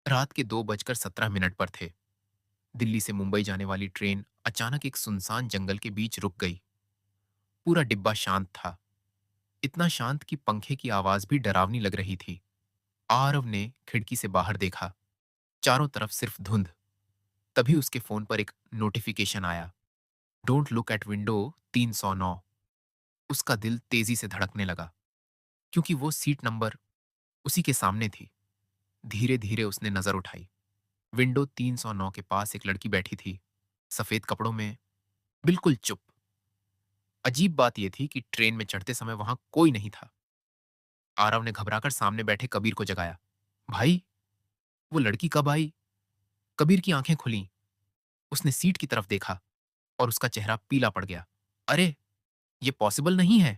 रात के 2:17 पर थे। दिल्ली से मुंबई जाने वाली ट्रेन अचानक एक सुनसान जंगल के बीच रुक गई। पूरा डिब्बा शांत था, इतना शांत कि पंखे की आवाज भी डरावनी लग रही थी। आरव ने खिड़की से बाहर देखा, चारों तरफ सिर्फ धुंध। तभी उसके फोन पर एक नोटिफिकेशन आया, डोंट लुक एट विंडो 309। उसका दिल तेजी से धड़कने लगा, क्योंकि वो सीट नंबर उसी के सामने थी। धीरे धीरे उसने नजर उठाई। विंडो 309 के पास एक लड़की बैठी थी, सफेद कपड़ों में, बिल्कुल चुप। अजीब बात यह थी कि ट्रेन में चढ़ते समय वहां कोई नहीं था। आरव ने घबराकर सामने बैठे कबीर को जगाया। भाई, वो लड़की कब आई? कबीर की आंखें खुलीं। उसने सीट की तरफ देखा और उसका चेहरा पीला पड़ गया। अरे, ये पॉसिबल नहीं है।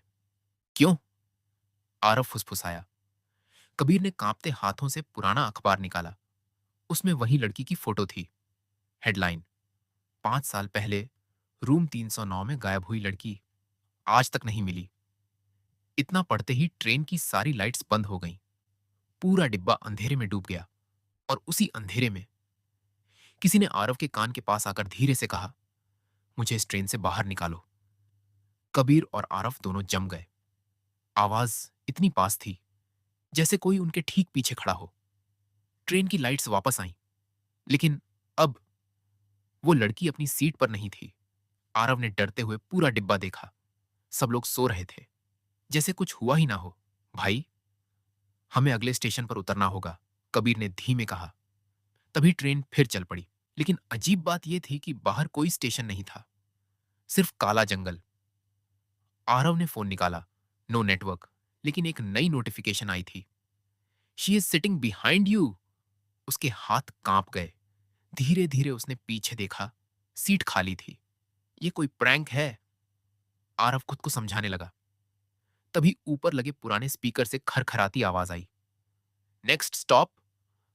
क्यों? आरव फुसफुसाया। कबीर ने कांपते हाथों से पुराना अखबार निकाला। उसमें वही लड़की की फोटो थी। हेडलाइन, 5 साल पहले रूम 309 में गायब हुई लड़की आज तक नहीं मिली। इतना पढ़ते ही ट्रेन की सारी लाइट्स बंद हो गईं। पूरा डिब्बा अंधेरे में डूब गया। और उसी अंधेरे में किसी ने आरव के कान के पास आकर धीरे से कहा, मुझे इस ट्रेन से बाहर निकालो। कबीर और आरव दोनों जम गए। आवाज इतनी पास थी, जैसे कोई उनके ठीक पीछे खड़ा हो। ट्रेन की लाइट्स वापस आईं, लेकिन अब वो लड़की अपनी सीट पर नहीं थी। आरव ने डरते हुए पूरा डिब्बा देखा। सब लोग सो रहे थे, जैसे कुछ हुआ ही ना हो। भाई, हमें अगले स्टेशन पर उतरना होगा, कबीर ने धीमे कहा। तभी ट्रेन फिर चल पड़ी। लेकिन अजीब बात यह थी कि बाहर कोई स्टेशन नहीं था, सिर्फ काला जंगल। आरव ने फोन निकाला, नो नेटवर्क। लेकिन एक नई नोटिफिकेशन आई थी, she is sitting behind you. उसके हाथ कांप गए। धीरे धीरे उसने पीछे देखा, सीट खाली थी। ये कोई प्रैंक है, आरव खुद को समझाने लगा। तभी ऊपर लगे पुराने स्पीकर से खरखराती आवाज आई, नेक्स्ट स्टॉप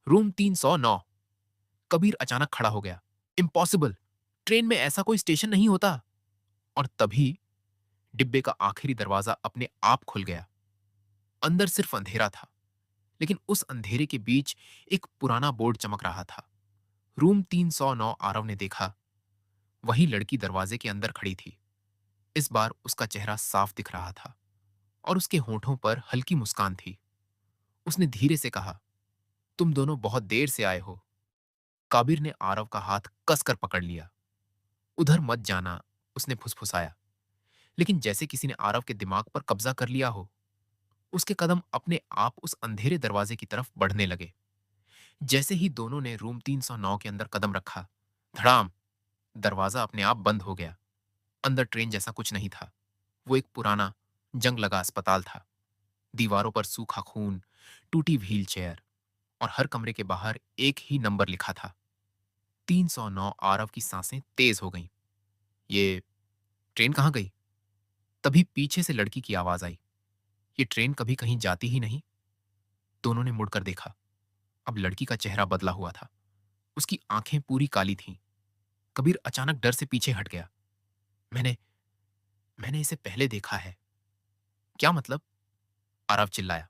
रूम 309। कबीर अचानक खड़ा हो गया। इम्पॉसिबल, ट्रेन में ऐसा कोई स्टेशन नहीं होता। और तभी डिब्बे का आखिरी दरवाजा अपने आप खुल गया। अंदर सिर्फ अंधेरा था, लेकिन उस अंधेरे के बीच एक पुराना बोर्ड चमक रहा था, रूम 309। आरव ने देखा, वही लड़की दरवाजे के अंदर खड़ी थी। इस बार उसका चेहरा साफ दिख रहा था और उसके होठों पर हल्की मुस्कान थी। उसने धीरे से कहा, तुम दोनों बहुत देर से आए हो। काबिर ने आरव का हाथ कसकर पकड़ लिया। उधर मत जाना, उसने फुसफुसाया। लेकिन जैसे किसी ने आरव के दिमाग पर कब्जा कर लिया हो। उसके कदम अपने आप उस अंधेरे दरवाजे की तरफ बढ़ने लगे। जैसे ही दोनों ने रूम 309 के अंदर कदम रखा, धड़ाम, दरवाजा अपने आप बंद हो गया। अंदर ट्रेन जैसा कुछ नहीं था। वो एक पुराना, जंग लगा अस्पताल था। दीवारों पर सूखा खून, टूटी व्हील चेयर और हर कमरे के बाहर एक ही नंबर लिखा था, 309। आरव की सांसें तेज हो गईं। ये ट्रेन कहाँ गई? तभी पीछे से लड़की की आवाज आई, ये ट्रेन कभी कहीं जाती ही नहीं। दोनों ने मुड़कर देखा। अब लड़की का चेहरा बदला हुआ था। उसकी आंखें पूरी काली थीं। कबीर अचानक डर से पीछे हट गया। मैंने मैंने इसे पहले देखा है। क्या मतलब? आरव चिल्लाया।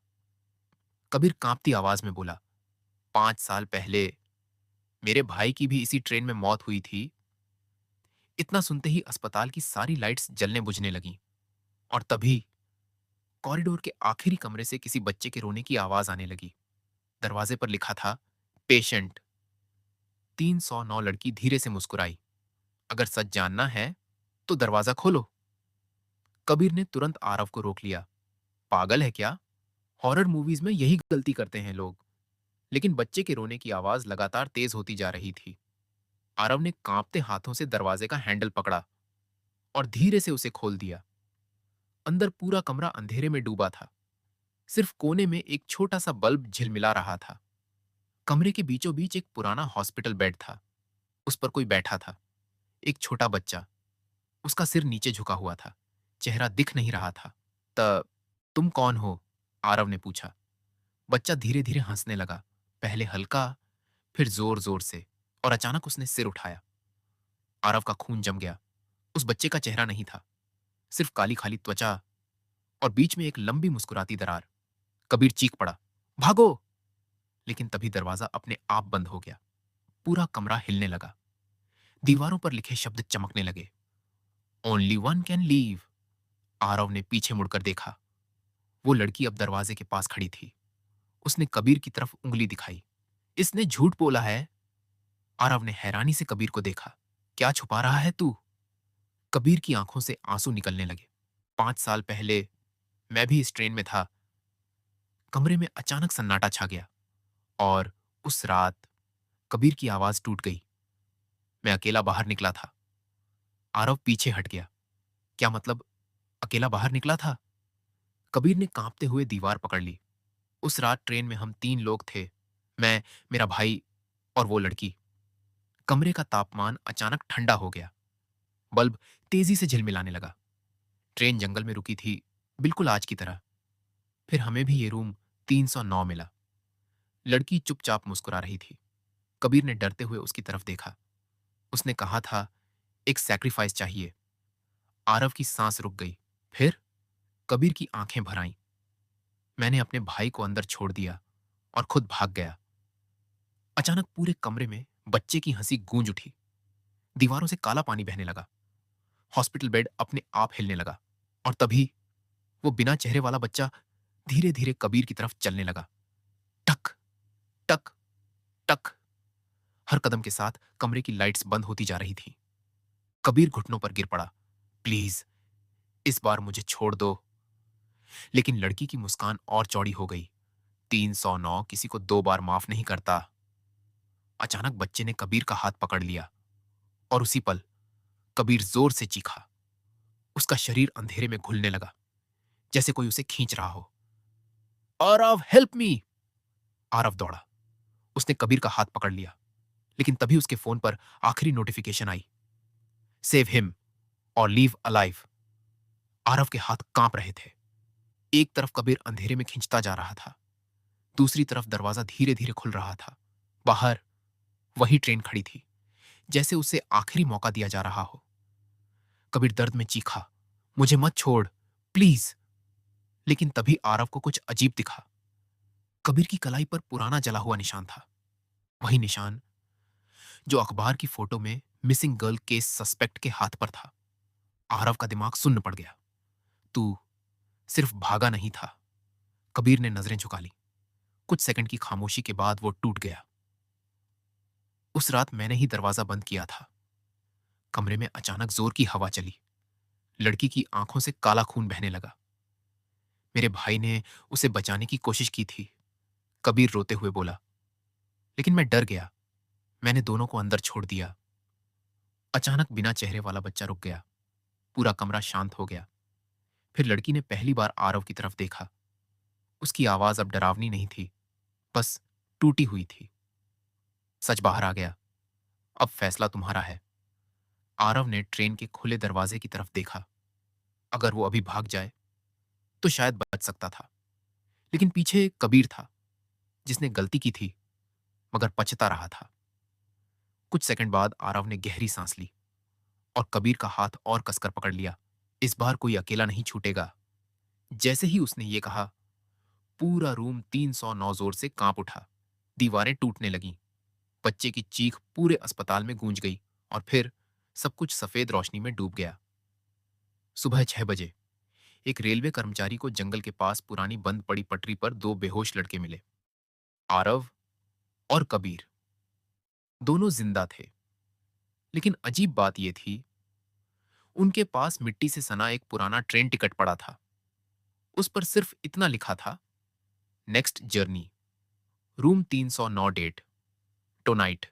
कबीर कांपती आवाज में बोला, 5 साल पहले मेरे भाई की भी इसी ट्रेन में मौत हुई थी। इतना सुनते ही अस्पताल की सारी लाइट्स जलने बुझने लगीं। और तभी कॉरिडोर के आखिरी कमरे से किसी बच्चे के रोने की आवाज आने लगी। दरवाजे पर लिखा था, पेशेंट। 309। लड़की धीरे से मुस्कुराई। अगर सच जानना है तो दरवाजा खोलो। कबीर ने तुरंत आरव को रोक लिया। पागल है क्या? हॉरर मूवीज में यही गलती करते हैं लोग। लेकिन बच्चे के रोने की आवाज लगातार तेज होती जा रही थी। आरव ने कांपते हाथों से दरवाजे का हैंडल पकड़ा और धीरे से उसे खोल दिया। अंदर पूरा कमरा अंधेरे में डूबा था। सिर्फ कोने में एक छोटा सा बल्ब झिलमिला रहा था। कमरे के बीचों बीच एक पुराना हॉस्पिटल बेड था। उस पर कोई बैठा था, एक छोटा बच्चा। उसका सिर नीचे झुका हुआ था, चेहरा दिख नहीं रहा था। त तुम कौन हो? आरव ने पूछा। बच्चा धीरे धीरे हंसने लगा, पहले हल्का, फिर जोर जोर से। और अचानक उसने सिर उठाया। आरव का खून जम गया। उस बच्चे का चेहरा नहीं था, सिर्फ काली खाली त्वचा और बीच में एक लंबी मुस्कुराती दरार। कबीर चीख पड़ा, भागो! लेकिन तभी दरवाजा अपने आप बंद हो गया। पूरा कमरा हिलने लगा। दीवारों पर लिखे शब्द चमकने लगे। Only one can leave. Aarav ने पीछे मुड़कर देखा। वो लड़की अब दरवाजे के पास खड़ी थी। उसने कबीर की तरफ उंगली दिखाई। इसने झूठ बोला है। आरव ने हैरानी से कबीर को देखा। क्या छुपा रहा है तू? कबीर की आंखों से आंसू निकलने लगे। 5 साल पहले मैं भी इस ट्रेन में था। कमरे में अचानक सन्नाटा छा गया और उस रात कबीर की आवाज टूट गई। मैं अकेला बाहर निकला था। आरव पीछे हट गया। क्या मतलब, अकेला बाहर निकला था? कबीर ने कांपते हुए दीवार पकड़ ली। उस रात ट्रेन में हम 3 लोग थे। मैं, मेरा भाई और वो लड़की। कमरे का तापमान अचानक ठंडा हो गया। बल्ब तेजी से झिलमिलाने लगा। ट्रेन जंगल में रुकी थी, बिल्कुल आज की तरह। फिर हमें भी ये रूम 309 मिला। लड़की चुपचाप मुस्कुरा रही थी। कबीर ने डरते हुए उसकी तरफ देखा। उसने कहा था, एक सैक्रिफाइस चाहिए। आरव की सांस रुक गई। फिर कबीर की आंखें भर आईं। मैंने अपने भाई को अंदर छोड़ दिया और खुद भाग गया। अचानक पूरे कमरे में बच्चे की हंसी गूंज उठी। दीवारों से काला पानी बहने लगा। हॉस्पिटल बेड अपने आप हिलने लगा। और तभी वो बिना चेहरे वाला बच्चा धीरे धीरे कबीर की तरफ चलने लगा। टक, टक, टक। हर कदम के साथ कमरे की लाइट्स बंद होती जा रही थी। कबीर घुटनों पर गिर पड़ा। प्लीज, इस बार मुझे छोड़ दो। लेकिन लड़की की मुस्कान और चौड़ी हो गई। 309 किसी को 2 बार माफ नहीं करता। अचानक बच्चे ने कबीर का हाथ पकड़ लिया और उसी पल कबीर जोर से चीखा। उसका शरीर अंधेरे में घुलने लगा, जैसे कोई उसे खींच रहा हो। Aarav, help me! आरव दौड़ा। उसने कबीर का हाथ पकड़ लिया, लेकिन तभी उसके फोन पर आखिरी नोटिफिकेशन आई। सेव हिम और लीव अलाइव। आरव के हाथ कांप रहे थे। एक तरफ कबीर अंधेरे में खिंचता जा रहा था, दूसरी तरफ दरवाजा धीरे धीरे खुल रहा था। बाहर वही ट्रेन खड़ी थी, जैसे उसे आखिरी मौका दिया जा रहा हो। कबीर दर्द में चीखा, मुझे मत छोड़, प्लीज। लेकिन तभी आरव को कुछ अजीब दिखा। कबीर की कलाई पर पुराना जला हुआ निशान था। वही निशान जो अखबार की फोटो में मिसिंग गर्ल केस सस्पेक्ट के हाथ पर था। आरव का दिमाग सुन्न पड़ गया। तू सिर्फ भागा नहीं था। कबीर ने नजरें झुका ली। कुछ सेकंड की खामोशी के बाद वो टूट गया। उस रात मैंने ही दरवाजा बंद किया था। कमरे में अचानक जोर की हवा चली। लड़की की आंखों से काला खून बहने लगा। मेरे भाई ने उसे बचाने की कोशिश की थी, कबीर रोते हुए बोला। लेकिन मैं डर गया। मैंने दोनों को अंदर छोड़ दिया। अचानक बिना चेहरे वाला बच्चा रुक गया। पूरा कमरा शांत हो गया। फिर लड़की ने पहली बार आरव की तरफ देखा। उसकी आवाज अब डरावनी नहीं थी, बस टूटी हुई थी। सच बाहर आ गया। अब फैसला तुम्हारा है। आरव ने ट्रेन के खुले दरवाजे की तरफ देखा। अगर वो अभी भाग जाए तो शायद बच सकता था। लेकिन पीछे कबीर था, जिसने गलती की थी मगर पछता रहा था। कुछ सेकंड बाद आरव ने गहरी सांस ली और कबीर का हाथ और कसकर पकड़ लिया। इस बार कोई अकेला नहीं छूटेगा। जैसे ही उसने ये कहा, पूरा रूम 309 जोर से कांप उठा। दीवारें टूटने लगीं। बच्चे की चीख पूरे अस्पताल में गूंज गई और फिर सब कुछ सफेद रोशनी में डूब गया। सुबह 6 बजे एक रेलवे कर्मचारी को जंगल के पास पुरानी बंद पड़ी पटरी पर 2 बेहोश लड़के मिले। आरव और कबीर दोनों जिंदा थे। लेकिन अजीब बात यह थी, उनके पास मिट्टी से सना एक पुराना ट्रेन टिकट पड़ा था। उस पर सिर्फ इतना लिखा था, नेक्स्ट जर्नी, रूम 309 डेट, टोनाइट।